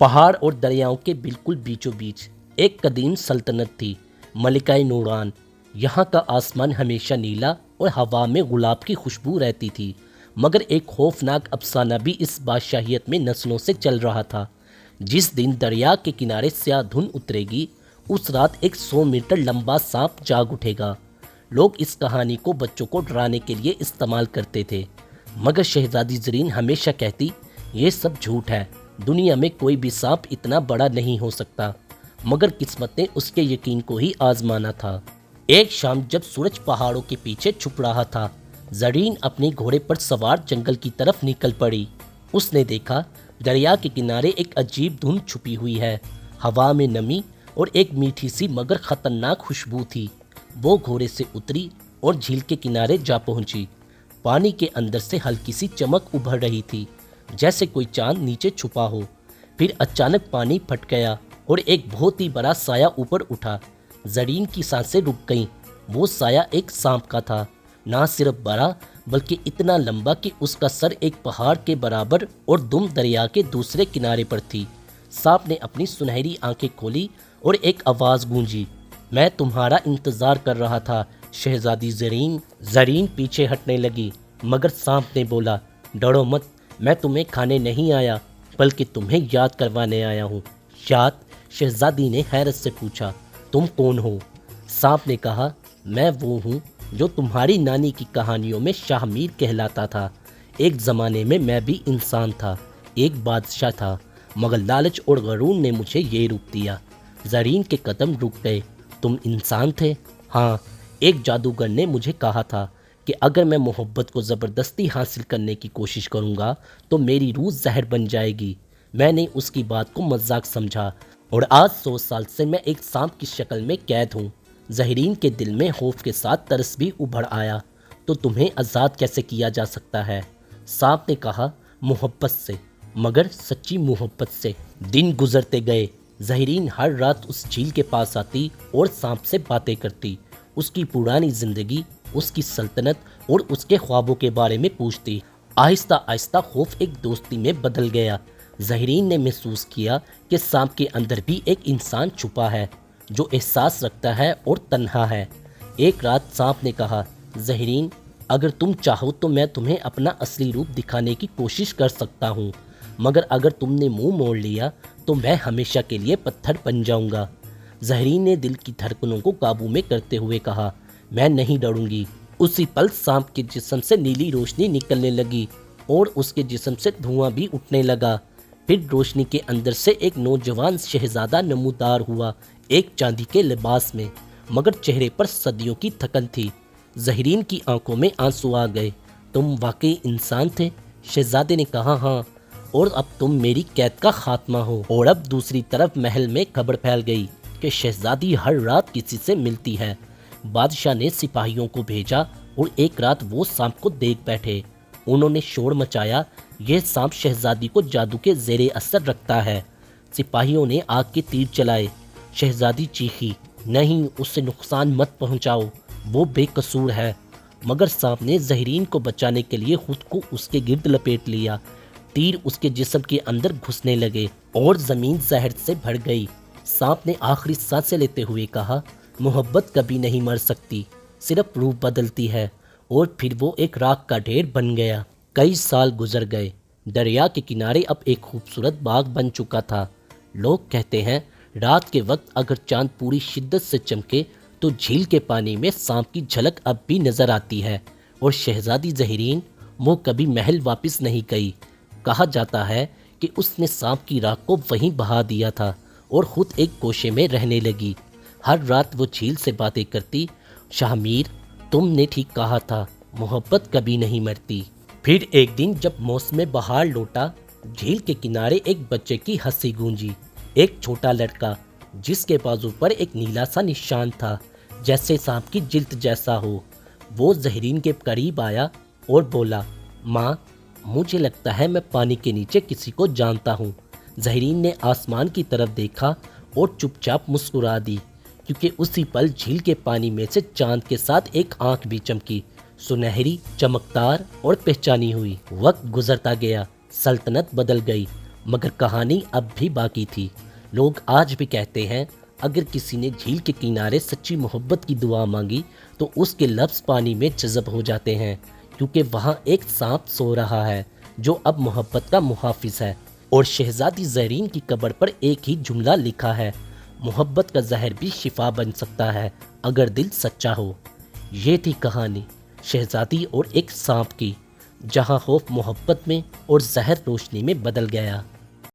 پہاڑ اور دریاؤں کے بالکل بیچوں بیچ ایک قدیم سلطنت تھی، ملکہ نوران۔ یہاں کا آسمان ہمیشہ نیلا اور ہوا میں گلاب کی خوشبو رہتی تھی، مگر ایک خوفناک افسانہ بھی اس بادشاہیت میں نسلوں سے چل رہا تھا۔ جس دن دریا کے کنارے سیاہ دھند اترے گی، اس رات ایک 100 میٹر لمبا سانپ جاگ اٹھے گا۔ لوگ اس کہانی کو بچوں کو ڈرانے کے لیے استعمال کرتے تھے، مگر شہزادی زرین ہمیشہ کہتی، یہ سب جھوٹ ہے، دنیا میں کوئی بھی سانپ اتنا بڑا نہیں ہو سکتا۔ مگر قسمت نے اس کے یقین کو ہی آزمانا تھا۔ ایک شام جب سورج پہاڑوں کے پیچھے چھپ رہا تھا، زرین اپنے گھوڑے پر سوار جنگل کی طرف نکل پڑی۔ اس نے دیکھا دریا کے کنارے ایک عجیب دھند چھپی ہوئی ہے، ہوا میں نمی اور ایک میٹھی سی مگر خطرناک خوشبو تھی۔ وہ گھوڑے سے اتری اور جھیل کے کنارے جا پہنچی۔ پانی کے اندر سے ہلکی سی چمک ابھر رہی تھی، جیسے کوئی چاند نیچے چھپا ہو۔ پھر اچانک پانی پھٹ گیا اور ایک بہت ہی بڑا سایہ اوپر اٹھا۔ زرین کی سانسیں رک گئیں۔ وہ سایہ ایک سانپ کا تھا، نہ صرف بڑا بلکہ اتنا لمبا کہ اس کا سر ایک پہاڑ کے برابر اور دم دریا کے دوسرے کنارے پر تھی۔ سانپ نے اپنی سنہری آنکھیں کھولی اور ایک آواز گونجی، میں تمہارا انتظار کر رہا تھا شہزادی زرین۔ زرین پیچھے ہٹنے لگی، مگر سانپ نے بولا، ڈرو مت، میں تمہیں کھانے نہیں آیا بلکہ تمہیں یاد کروانے آیا ہوں۔ یاد؟ شہزادی نے حیرت سے پوچھا، تم کون ہو؟ سانپ نے کہا، میں وہ ہوں جو تمہاری نانی کی کہانیوں میں شاہ میر کہلاتا تھا۔ ایک زمانے میں میں بھی انسان تھا، ایک بادشاہ تھا، مگر لالچ اور غرور نے مجھے یہ روک دیا۔ زرین کے قدم رک گئے۔ تم انسان تھے؟ ہاں، ایک جادوگر نے مجھے کہا تھا کہ اگر میں محبت کو زبردستی حاصل کرنے کی کوشش کروں گا تو میری روح زہر بن جائے گی۔ میں نے اس کی بات کو مذاق سمجھا اور آج 100 سال سے میں ایک سانپ کی شکل میں قید ہوں۔ زہرین کے دل میں خوف کے ساتھ ترس بھی ابھر آیا، تو تمہیں آزاد کیسے کیا جا سکتا ہے؟ سانپ نے کہا، محبت سے، مگر سچی محبت سے۔ دن گزرتے گئے۔ زہرین ہر رات اس جھیل کے پاس آتی اور سانپ سے باتیں کرتی، اس کی پرانی زندگی، اس کی سلطنت اور اس کے خوابوں کے بارے میں پوچھتی۔ آہستہ آہستہ خوف ایک دوستی میں بدل گیا۔ زہرین نے محسوس کیا کہ سانپ کے اندر بھی ایک انسان چھپا ہے جو احساس رکھتا ہے اور تنہا ہے۔ ایک رات سانپ نے کہا، زہرین، اگر تم چاہو تو میں تمہیں اپنا اصلی روپ دکھانے کی کوشش کر سکتا ہوں، مگر اگر تم نے منہ موڑ لیا تو میں ہمیشہ کے لیے پتھر بن جاؤں گا۔ زہرین نے دل کی دھڑکنوں کو قابو میں کرتے ہوئے کہا، میں نہیں ڈروں گی۔ اسی پل سانپ کے جسم سے نیلی روشنی نکلنے لگی اور اس کے جسم سے دھواں بھی اٹھنے لگا۔ پھر روشنی کے اندر سے ایک نوجوان شہزادہ نمودار ہوا، ایک چاندی کے لباس میں، مگر چہرے پر صدیوں کی تھکن تھی۔ زہرین کی آنکھوں میں آنسو آ گئے۔ تم واقعی انسان تھے؟ شہزادے نے کہا، ہاں، اور اب تم میری قید کا خاتمہ ہو۔ اور اب دوسری طرف محل میں خبر پھیل گئی کہ شہزادی ہر رات کسی سے ملتی ہے۔ بادشاہ نے سپاہیوں کو بھیجا اور ایک رات وہ سانپ کو دیکھ بیٹھے۔ انہوں نے شور مچایا، یہ سانپ شہزادی کو جادو کے زیر اثر رکھتا ہے۔ سپاہیوں نے آگ کے تیر چلائے۔ شہزادی چیخی، نہیں، اسے نقصان مت پہنچاؤ، وہ بے قصور ہے۔ مگر سانپ نے زہرین کو بچانے کے لیے خود کو اس کے گرد لپیٹ لیا۔ تیر اس کے جسم کے اندر گھسنے لگے اور زمین زہر سے بھر گئی۔ سانپ نے آخری سانسیں لیتے ہوئے کہا، محبت کبھی نہیں مر سکتی، صرف روح بدلتی ہے، اور پھر وہ ایک راکھ کا ڈھیر بن گیا۔ کئی سال گزر گئے۔ دریا کے کنارے اب ایک خوبصورت باغ بن چکا تھا۔ لوگ کہتے ہیں رات کے وقت اگر چاند پوری شدت سے چمکے تو جھیل کے پانی میں سانپ کی جھلک اب بھی نظر آتی ہے، اور شہزادی زہرین، وہ کبھی محل واپس نہیں گئی۔ کہا جاتا ہے کہ اس نے سانپ کی راکھ کو وہیں بہا دیا تھا اور خود ایک گوشے میں رہنے لگی۔ ہر رات وہ جھیل سے باتیں کرتی، شاہ میر، تم نے ٹھیک کہا تھا، محبت کبھی نہیں مرتی۔ پھر ایک دن جب موسم بہار لوٹا، جھیل کے کنارے ایک بچے کی ہنسی گونجی، ایک چھوٹا لڑکا جس کے بازو پر ایک نیلا سا نشان تھا، جیسے سانپ کی جلد جیسا ہو۔ وہ زہرین کے قریب آیا اور بولا، ماں، مجھے لگتا ہے میں پانی کے نیچے کسی کو جانتا ہوں۔ زہرین نے آسمان کی طرف دیکھا اور چپ چاپ مسکرا دی، کیونکہ اسی پل جھیل کے پانی میں سے چاند کے ساتھ ایک آنکھ بھی چمکی، سنہری، چمکدار اور پہچانی ہوئی۔ وقت گزرتا گیا، سلطنت بدل گئی مگر کہانی اب بھی باقی تھی۔ لوگ آج بھی کہتے ہیں اگر کسی نے جھیل کے کنارے سچی محبت کی دعا مانگی تو اس کے لفظ پانی میں جذب ہو جاتے ہیں، کیونکہ وہاں ایک سانپ سو رہا ہے جو اب محبت کا محافظ ہے۔ اور شہزادی زرین کی قبر پر ایک ہی جملہ لکھا ہے، محبت کا زہر بھی شفا بن سکتا ہے اگر دل سچا ہو۔ یہ تھی کہانی شہزادی اور ایک سانپ کی، جہاں خوف محبت میں اور زہر روشنی میں بدل گیا۔